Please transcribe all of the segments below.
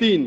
3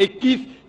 21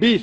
20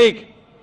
1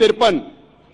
53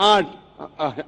8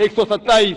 127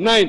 9,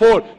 4,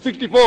64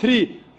3,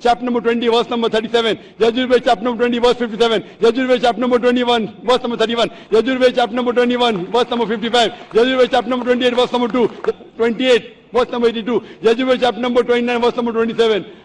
chapter number 20 verse number 37, Yajurved chapter number 20 verse 57, Yajurved chapter number 21 verse number 31, Yajurved chapter number 21 verse number 55, Yajurved chapter number 28 verse number 2, 28 verse number 82, Yajurved chapter number 29 verse number 27।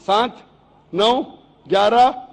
7 9 11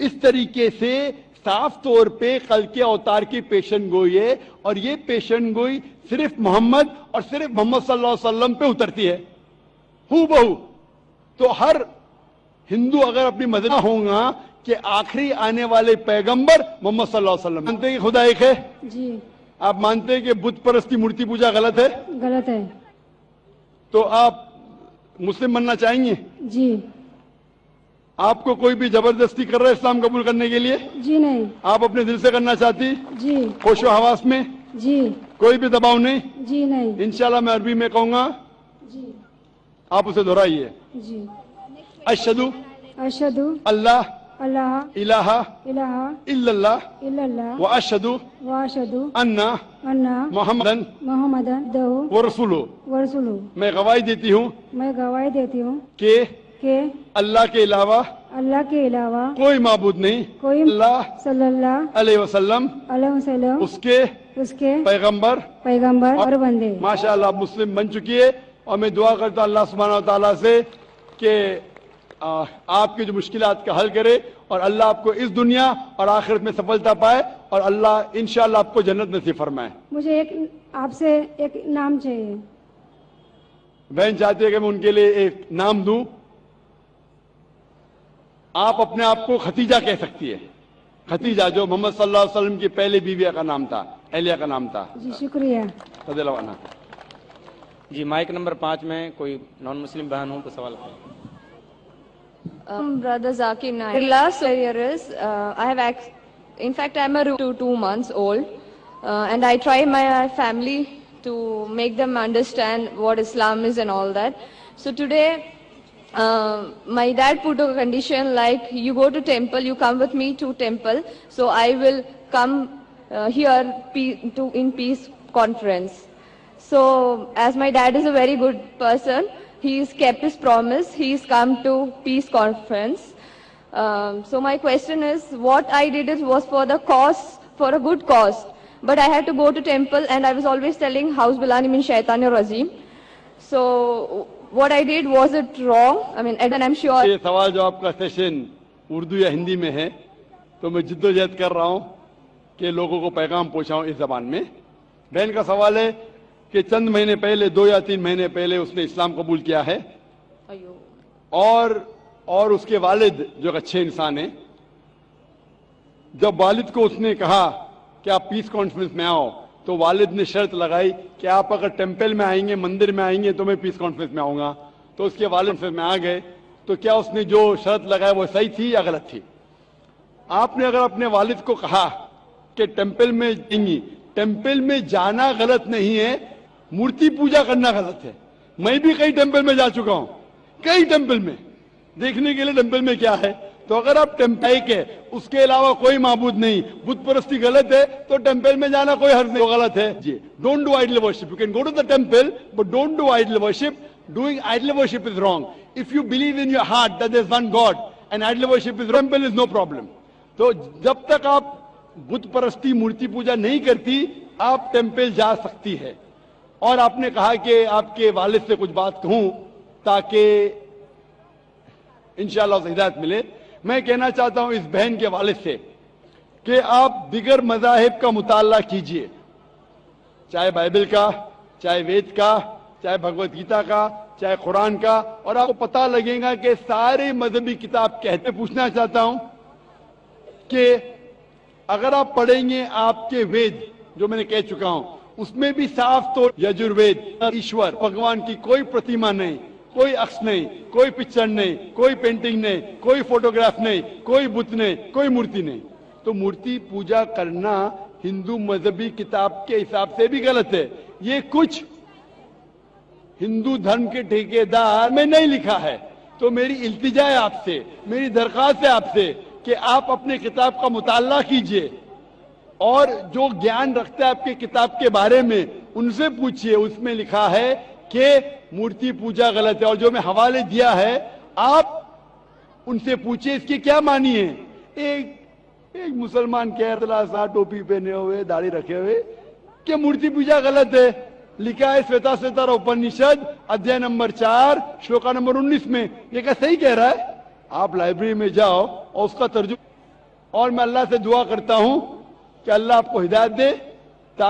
اس طریقے سے صاف طور پہ خلق اوتار کی پیشن گوئی ہے، اور یہ پیشن گوئی صرف محمد اور صرف محمد صلی اللہ علیہ وسلم پہ اترتی ہے، ہو بہو. تو ہر ہندو اگر اپنی مذہب ہوں گا کہ آخری آنے والے پیغمبر محمد صلی اللہ علیہ وسلم. مانتے ہیں کہ خدا ایک ہے؟ جی. آپ مانتے ہیں کہ بت پرستی مورتی پوجا غلط ہے؟ غلط ہے. تو آپ مسلم بننا چاہیں گے؟ جی. آپ کو کوئی بھی زبردستی کر رہا ہے اسلام قبول کرنے کے لیے؟ جی نہیں. آپ اپنے دل سے کرنا چاہتی؟ جی. ہوش و حواس میں جی. کوئی بھی دباؤ نہیں؟ جی نہیں. انشاءاللہ میں عربی میں کہوں گا، جی. آپ اسے دہرائیے. جی. اشہدو اشہدو اللہ اللہ الہ الہ الا اللہ الا اللہ واشہدو واشہدو انا انا محمدن محمدن دہو ورسولہ. ورسولہ. میں گواہی دیتی ہوں میں گواہی دیتی ہوں کہ اللہ کے علاوہ اللہ کے علاوہ کوئی معبود نہیں، کوئی اللہ صلی اللہ علیہ وسلم علیہ وسلم اس کے اس کے پیغمبر پیغمبر اور بندے. ماشاءاللہ آپ مسلم بن چکی ہے، اور میں دعا کرتا ہوں اللہ سبحانہ و تعالیٰ سے کہ آپ کی جو مشکلات کا حل کرے، اور اللہ آپ کو اس دنیا اور آخرت میں سفلتا پائے، اور اللہ انشاءاللہ آپ کو جنت نصیب فرمائے. مجھے ایک آپ سے ایک نام چاہیے. بہن چاہتی ہے کہ میں ان کے لیے ایک نام دوں. آپ اپنے آپ کو ختیجہ کہہ سکتی ہے، ختیجہ جو محمد صلی اللہ علیہ وسلم کی پہلے بیوی کا نام تھا، اہلیہ کا نام تھا. جی شکریہ. رضی اللہ عنہ. جی مائک نمبر 5 میں کوئی نان مسلم بہن ہوں تو سوال کریں. Brother Zakir Naik. The last year is, in fact, I'm a 2 months old, and I try my family to make them understand what Islam is and all that. So today, my dad put a condition like, you go to temple, you come with me to temple, so I will come here in peace conference. So as my dad is a very good person, he's kept his promise. He's come to peace conference. So my question is, what I did was for the cause, for a good cause. But I had to go to temple, and I was always telling, Hauz Bilani min Shaitanir Rajim. So what I did, was it wrong? I mean, and I'm sure. یہ سوال جو آپ کا session Urdu یا ہندی میں ہے، تو میں جدوجہد کر رہا ہوں کہ لوگوں کو پیغام پہنچاؤں اس زبان میں. بہن کا سوال ہے کہ چند مہینے پہلے، 2 یا 3 مہینے پہلے اس نے اسلام قبول کیا ہے، اور اس کے والد جو ایک اچھے انسان ہیں، جب والد کو اس نے کہا کہ آپ پیس کانفرنس میں آؤ، تو والد نے شرط لگائی کہ آپ اگر ٹیمپل میں آئیں گے، مندر میں آئیں گے، تو میں پیس کانفرنس میں آؤں گا. تو اس کے والد میں آ گئے. تو کیا اس نے جو شرط لگائی وہ صحیح تھی یا غلط تھی؟ آپ نے اگر اپنے والد کو کہا کہ ٹیمپل میں جائیں گی، ٹیمپل میں جانا غلط نہیں ہے، مورتی پوجا کرنا غلط ہے. میں بھی کئی ٹیمپل میں جا چکا ہوں، کئی ٹیمپل میں دیکھنے کے لیے ٹیمپل میں کیا ہے. تو اگر آپ ٹیمپل کے اس کے علاوہ کوئی معبود نہیں، بت پرستی غلط ہے، تو ٹیمپل میں جانا کوئی حرج نہیں، وہ غلط ہے. جی don't do idol worship. You can go to the temple but don't do idol worship. Doing idol worship is wrong. If you believe in your heart that there is one God and idol worship is temple is no problem. تو جب تک آپ بت پرستی مورتی پوجا نہیں کرتی، آپ temple جا سکتی ہے. اور آپ نے کہا کہ آپ کے والد سے کچھ بات کہوں تاکہ انشاءاللہ اسے ہدایت ملے. میں کہنا چاہتا ہوں اس بہن کے والد سے کہ آپ دیگر مذاہب کا مطالعہ کیجئے، چاہے بائبل کا، چاہے وید کا، چاہے بھگوت گیتا کا، چاہے قرآن کا، اور آپ کو پتہ لگے گا کہ سارے مذہبی کتاب کہتے. پوچھنا چاہتا ہوں کہ اگر آپ پڑھیں گے آپ کے وید جو میں نے کہہ چکا ہوں، اس میں بھی صاف طور یجروید، ایشور بھگوان کی کوئی پرتیما نہیں، کوئی عکس نہیں، کوئی پکچر نہیں، کوئی پینٹنگ نہیں، کوئی فوٹوگراف نہیں، کوئی بت نہیں، کوئی مورتی نہیں. تو مورتی پوجا کرنا ہندو مذہبی کتاب کے حساب سے بھی غلط ہے. یہ کچھ ہندو دھرم کے ٹھیکیدار میں نہیں لکھا ہے. تو میری التجا ہے آپ سے، میری درخواست ہے آپ سے کہ آپ اپنے کتاب کا مطالعہ کیجئے، اور جو گیان رکھتا ہے آپ کی کتاب کے بارے میں ان سے پوچھئے. اس میں لکھا ہے کہ مورتی پوجا غلط ہے، اور جو میں حوالے دیا ہے آپ ان سے پوچھئے اس کی کیا معنی ہے. ایک مسلمان کہہ رہا تھا ٹوپی پہنے ہوئے، داڑھی رکھے ہوئے، کہ مورتی پوجا غلط ہے. لکھا ہے سویتا سویتار اپنشد ادھیائے نمبر 4 شلوکا نمبر 19 میں. یہ کیا صحیح کہہ رہا ہے؟ آپ لائبریری میں جاؤ اور اس کا ترجمہ اور میں اللہ سے دعا کرتا ہوں کہ اللہ آپ کو ہدایت دے